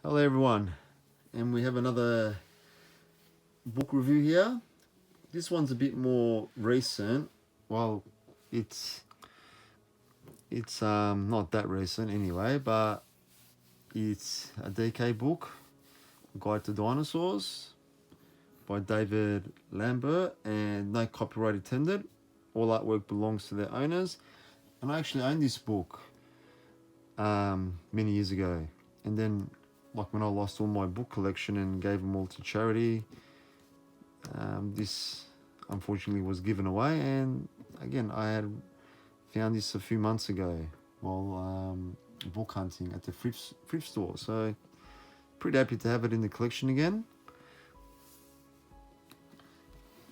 Hello everyone, and we have another book review here. This one's a bit more recent. Well, it's not that recent anyway, but it's a DK book, Guide to Dinosaurs by David Lambert, and no copyright intended. All artwork belongs to their owners. And I actually owned this book many years ago, and then like when I lost all my book collection and gave them all to charity, this unfortunately was given away. And again, I had found this a few months ago while book hunting at the thrift store, so pretty happy to have it in the collection again.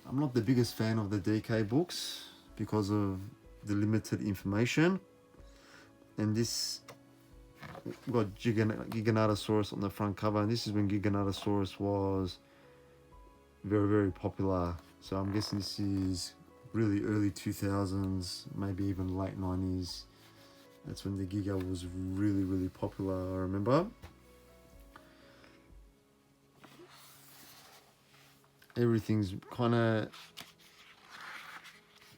I'm not the biggest fan of the DK books because of the limited information, and this got Giganotosaurus on the front cover, and this is when Giganotosaurus was very, very popular. So I'm guessing this is really early 2000s, maybe even late 90s. That's when the Giga was really, really popular, I remember. Everything's kind of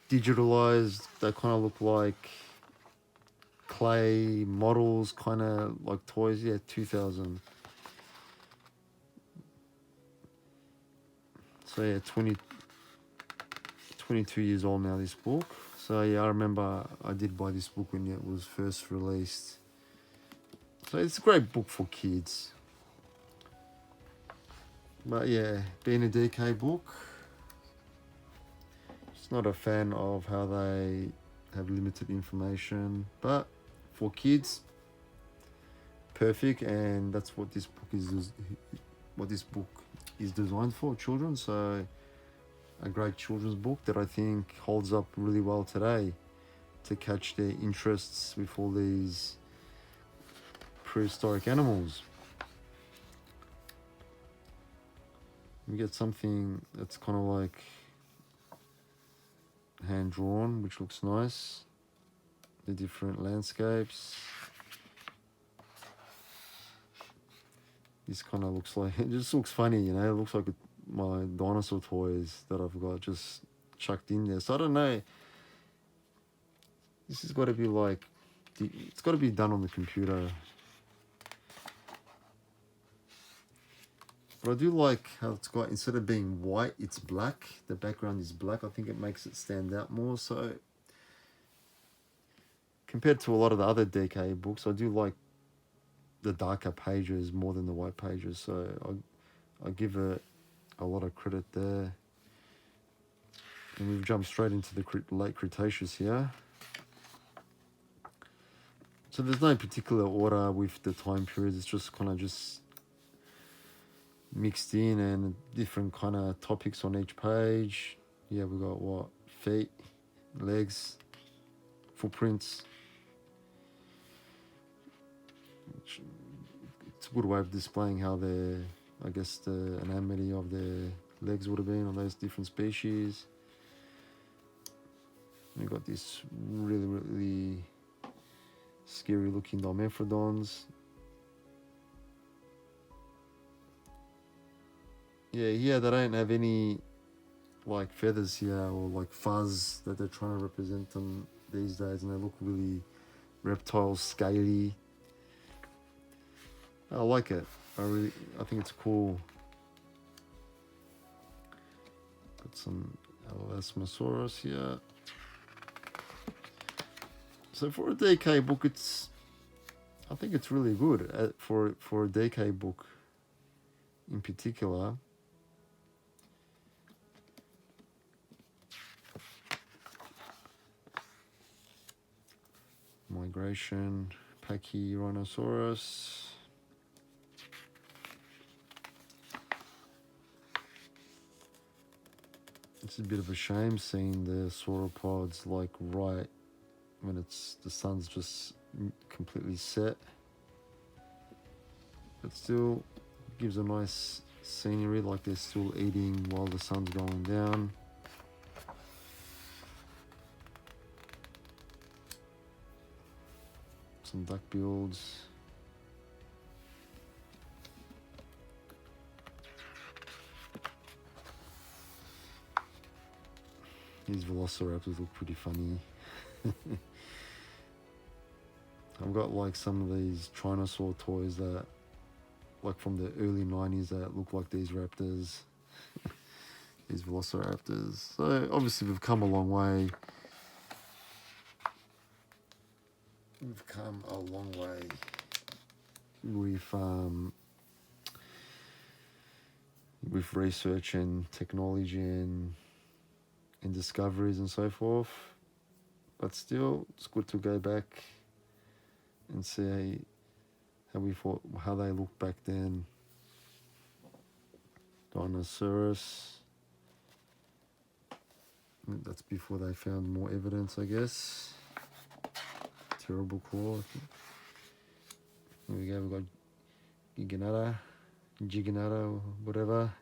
digitalized. They kind of look like clay models, kind of like toys. Yeah, 2000. So yeah, 22 years old now, this book. So yeah, I remember I did buy this book when it was first released. So it's a great book for kids. But yeah, being a DK book, just not a fan of how they have limited information. But for kids, perfect, and that's what this book is. What this book is designed for, children. So a great children's book that I think holds up really well today to catch their interests with all these prehistoric animals. We get something that's kind of like hand drawn, which looks nice. The different landscapes. This kind of looks like, it just looks funny, you know. It looks like my dinosaur toys that I've got just chucked in there. So I don't know. This has got to be like, it's got to be done on the computer. But I do like how it's got, instead of being white, it's black. The background is black. I think it makes it stand out more. So compared to a lot of the other DK books, I do like the darker pages more than the white pages. So I give it a lot of credit there. And we've jumped straight into the late Cretaceous here. So there's no particular order with the time periods. It's just kind of just mixed in, and different kind of topics on each page. Yeah, we got what? Feet, legs, footprints. It's a good way of displaying how I guess the anatomy of their legs would have been on those different species. We've got this really, really scary looking Dimorphodons. Yeah, they don't have any like feathers here or like fuzz that they're trying to represent them these days, and they look really reptile scaly. I like it. I think it's cool. Got some Elasmosaurus here. So for a DK book, I think it's really good for a DK book in particular. Migration, Pachyrhinosaurus. It's a bit of a shame seeing the sauropods like right when the sun's just completely set. But still gives a nice scenery, like they're still eating while the sun's going down. Some duck builds. These velociraptors look pretty funny. I've got like some of these Dinosaur toys that, like from the early 90s, that look like these raptors. These velociraptors. So obviously we've come a long way. We've come a long way with research and technology and discoveries and so forth. But still, it's good to go back and see how they look back then. Dinosaurs. That's before they found more evidence, I guess. Terrible claw. Here we go. We've got Giganata, whatever.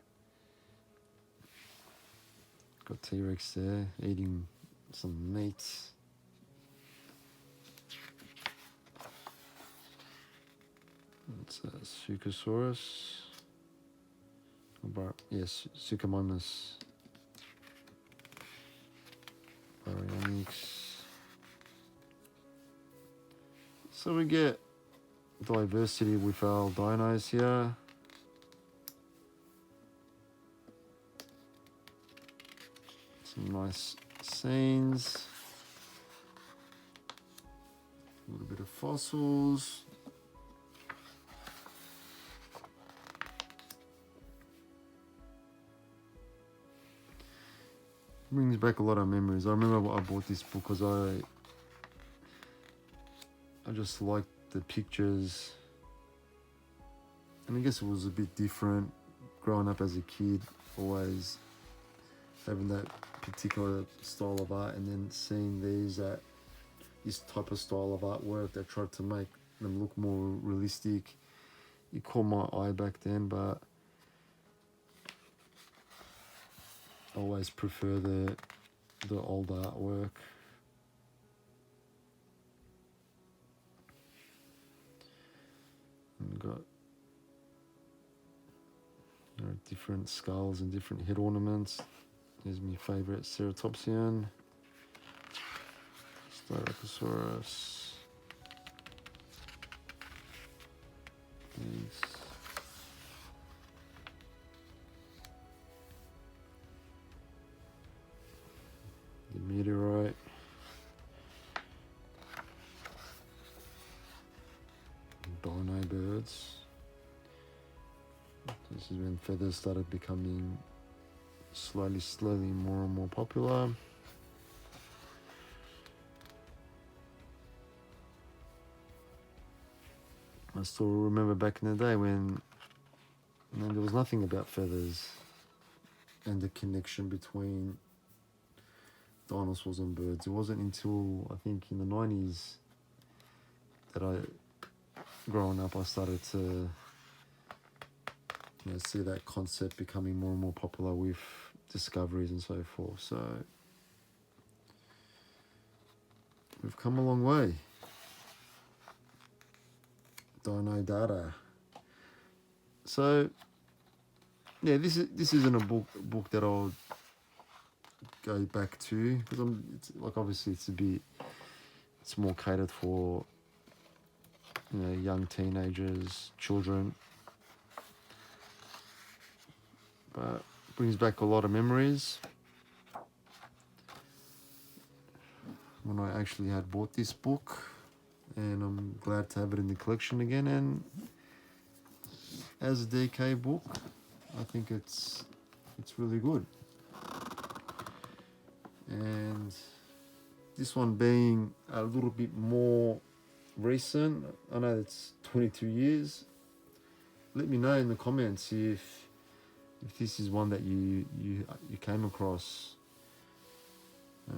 Got T-Rex there eating some meat. It's a Suchosaurus. Yes, Suchomimus. Baryonyx. So we get diversity with our dinos here. Some nice scenes. A little bit of fossils. Brings back a lot of memories. I remember I bought this book because I just liked the pictures, and I guess it was a bit different growing up as a kid, always having that particular style of art, and then seeing this type of style of artwork that tried to make them look more realistic. It caught my eye back then, but I always prefer the old artwork. And got different skulls and different head ornaments. Here's my favourite Ceratopsian, Styracosaurus. Thanks. The meteorite. Dino birds. This is when feathers started becoming slowly more and more popular. I still remember back in the day when there was nothing about feathers and the connection between dinosaurs and birds. It wasn't until I think in the 90s that growing up, I started to see that concept becoming more and more popular with discoveries and so forth. So we've come a long way. Dino data. So yeah, this isn't a book that I'll go back to because obviously it's more catered for young teenagers, children, but brings back a lot of memories when I actually had bought this book, and I'm glad to have it in the collection again. And as a DK book, I think it's really good. And this one being a little bit more recent, I know it's 22 years. Let me know in the comments if this is one that you came across. I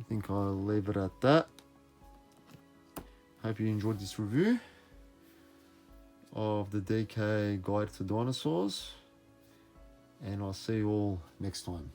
think I'll leave it at that. Hope you enjoyed this review of the DK Guide to Dinosaurs, and I'll see you all next time.